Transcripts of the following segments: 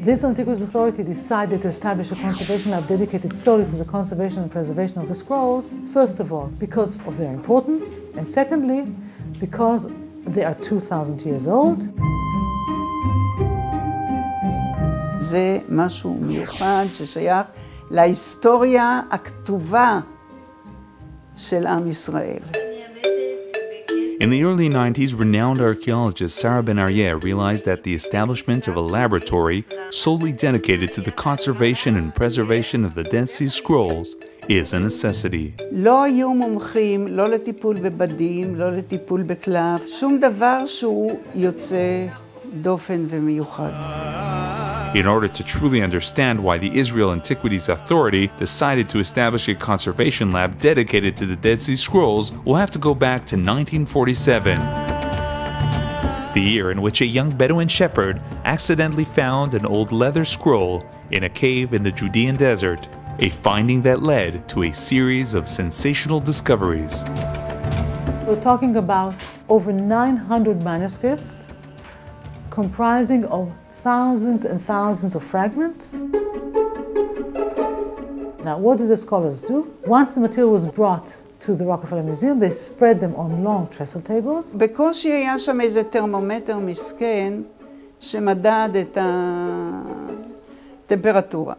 The Israel Antiquities Authority decided to establish a conservation lab dedicated solely to the conservation and preservation of the scrolls, first of all, because of their importance, and secondly, because they are 2,000 years old. זה משהו מיוחד ששייך להיסטוריה הכתובה של עם ישראל. In the early 90s, renowned archaeologist Sarah Ben-Aryeh realized that the establishment of a laboratory solely dedicated to the conservation and preservation of the Dead Sea Scrolls is a necessity. לא היו מומחים, לא לטיפול בבדים, לא לטיפול בקלף, שום דבר שהוא יוצא דופן ומיוחד. In order to truly understand why the Israel Antiquities Authority decided to establish a conservation lab dedicated to the Dead Sea Scrolls, we'll have to go back to 1947, the year in which a young Bedouin shepherd accidentally found an old leather scroll in a cave in the Judean desert, a finding that led to a series of sensational discoveries. We're talking about over 900 manuscripts comprising of thousands and thousands of fragments. Now, what did the scholars do? Once the material was brought to the Rockefeller Museum, they spread them on long trestle tables. בקושי היה שם איזה טרמומטר מסכן שמדד את הטמפרטורה.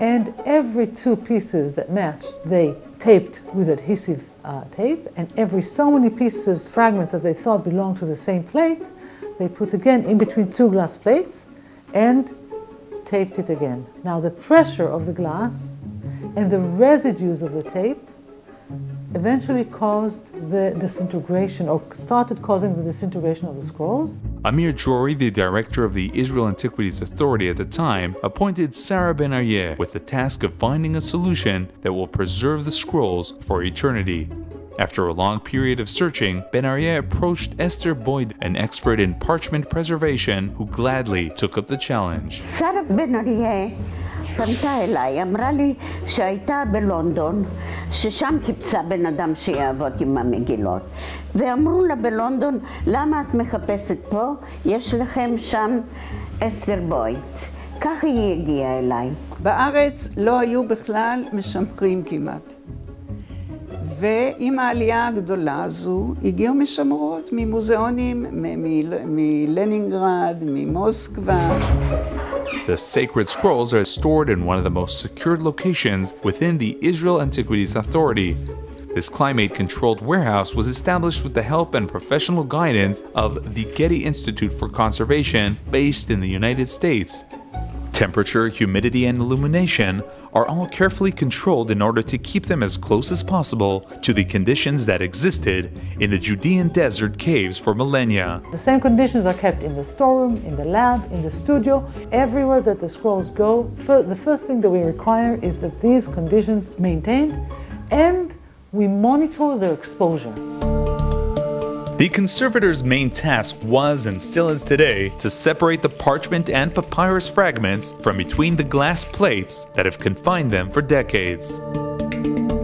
And every two pieces that matched, they taped with adhesive tape, and every so many pieces, fragments that they thought belonged to the same plate, they put again in between two glass plates and taped it again. Now the pressure of the glass and the residues of the tape eventually caused the disintegration, or started causing the disintegration of the scrolls. Amir Drori, the director of the Israel Antiquities Authority at the time, appointed Sarah Ben-Aryeh with the task of finding a solution that will preserve the scrolls for eternity. After a long period of searching, Ben-Aryeh approached Esther Boyd, an expert in parchment preservation, who gladly took up the challenge. Sarah Ben-Aryeh פנתה אליי, אמרה לי שהייתה בלונדון, ששם חיפשה בן אדם שיעבוד עם המגילות. ואמרו לה בלונדון, למה את מחפשת פה? יש לכם שם אסתר בויד. ככה היא הגיעה אליי. בארץ לא היו בכלל משמרים כמעט. ועם העלייה הגדולה הזו הגיעו משמרות ממוזיאונים, מלנינגרד, ממוסקבה. The sacred scrolls are stored in one of the most secured locations within the Israel Antiquities Authority. This climate-controlled warehouse was established with the help and professional guidance of the Getty Institute for Conservation based in the United States. Temperature, humidity, and illumination are all carefully controlled in order to keep them as close as possible to the conditions that existed in the Judean desert caves for millennia. The same conditions are kept in the storeroom, in the lab, in the studio, everywhere that the scrolls go. The first thing that we require is that these conditions maintained, and we monitor their exposure. The conservators' main task was, and still is today, to separate the parchment and papyrus fragments from between the glass plates that have confined them for decades.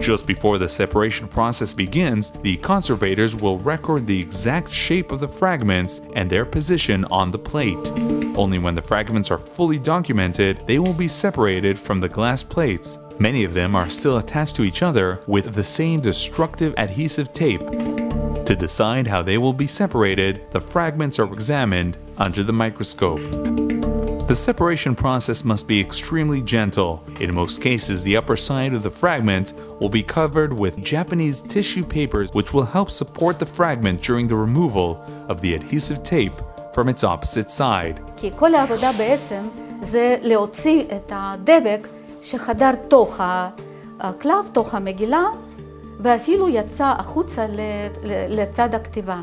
Just before the separation process begins, the conservators will record the exact shape of the fragments and their position on the plate. Only when the fragments are fully documented, they will be separated from the glass plates. Many of them are still attached to each other with the same destructive adhesive tape. To decide how they will be separated, the fragments are examined under the microscope. The separation process must be extremely gentle. In most cases, the upper side of the fragment will be covered with Japanese tissue papers, which will help support the fragment during the removal of the adhesive tape from its opposite side. כי כל העבודה בעצם זה להוציא את הדבק שחדר תוך הקלף, תוך המגילה, ואפילו יצא החוצה לצד הכתיבה.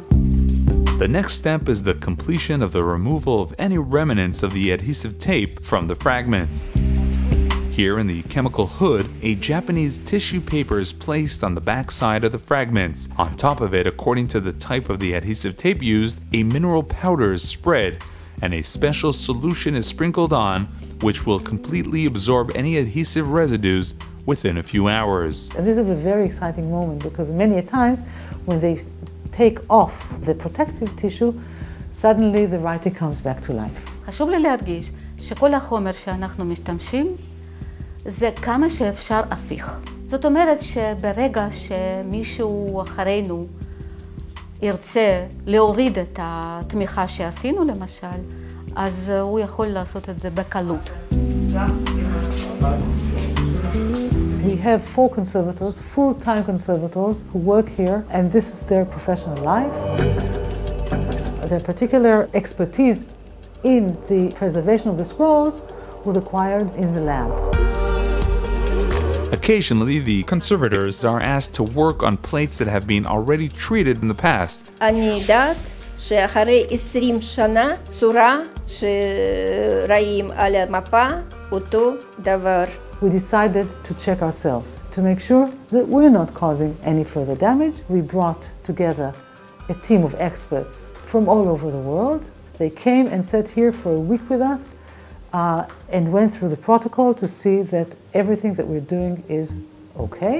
The next step is the completion of the removal of any remnants of the adhesive tape from the fragments. Here in the chemical hood, a Japanese tissue paper is placed on the back side of the fragments. On top of it, according to the type of the adhesive tape used, a mineral powder is spread and a special solution is sprinkled on, which will completely absorb any adhesive residues within a few hours. And this is a very exciting moment because many times when they take off the protective tissue, suddenly the writing comes back to life. חשוב לי להדגיש שכל החומר שאנחנו משתמשים זה כמה שאפשר הפיך. זאת אומרת שברגע שמישהו אחרינו ירצה להוריד את התמיכה שעשינו למשל, אז הוא יכול לעשות את זה בקלות. We have 4 conservators, full-time conservators, who work here, and this is their professional life. Their particular expertise in the preservation of the scrolls was acquired in the lab. Occasionally, the conservators are asked to work on plates that have been already treated in the past. אני יודעת שאחרי 20 שנה צורה שראים על המפה אותו דבר. We decided to check ourselves to make sure that we're not causing any further damage. We brought together a team of experts from all over the world. They came and sat here for a week with us and went through the protocol to see that everything that we're doing is okay.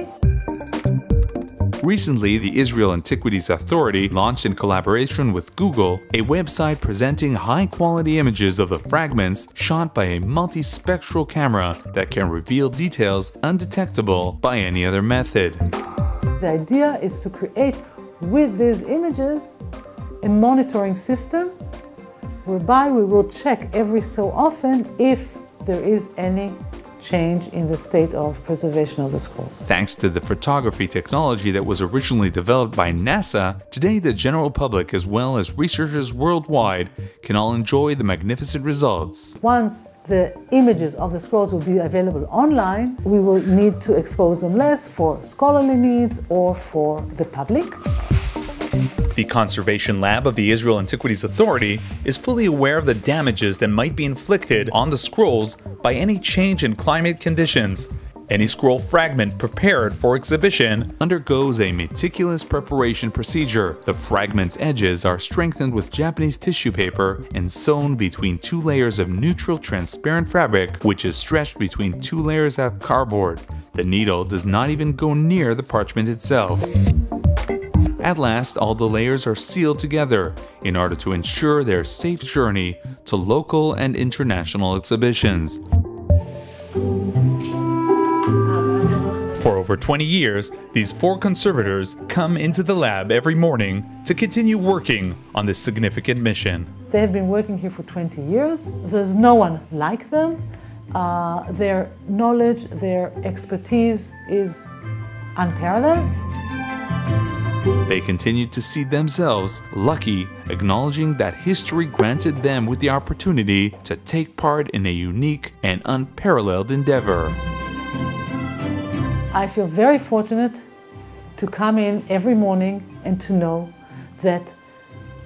Recently, the Israel Antiquities Authority launched in collaboration with Google a website presenting high-quality images of the fragments shot by a multispectral camera that can reveal details undetectable by any other method. The idea is to create with these images a monitoring system whereby we will check every so often if there is any change in the state of preservation of the scrolls. Thanks to the photography technology that was originally developed by NASA, today the general public as well as researchers worldwide can all enjoy the magnificent results. Once the images of the scrolls will be available online, we will need to expose them less for scholarly needs or for the public. The Conservation Lab of the Israel Antiquities Authority is fully aware of the damages that might be inflicted on the scrolls by any change in climate conditions. Any scroll fragment prepared for exhibition undergoes a meticulous preparation procedure. The fragment's edges are strengthened with Japanese tissue paper and sewn between 2 layers of neutral transparent fabric, which is stretched between 2 layers of cardboard. The needle does not even go near the parchment itself. At last, all the layers are sealed together in order to ensure their safe journey to local and international exhibitions. For over 20 years, these 4 conservators come into the lab every morning to continue working on this significant mission. They have been working here for 20 years. There's no one like them. Their knowledge, their expertise is unparalleled. They continue to see themselves lucky, acknowledging that history granted them with the opportunity to take part in a unique and unparalleled endeavor. I feel very fortunate to come in every morning and to know that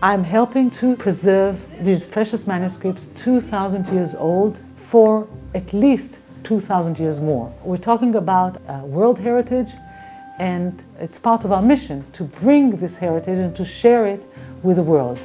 I'm helping to preserve these precious manuscripts 2,000 years old for at least 2,000 years more. We're talking about world heritage, and it's part of our mission to bring this heritage and to share it with the world.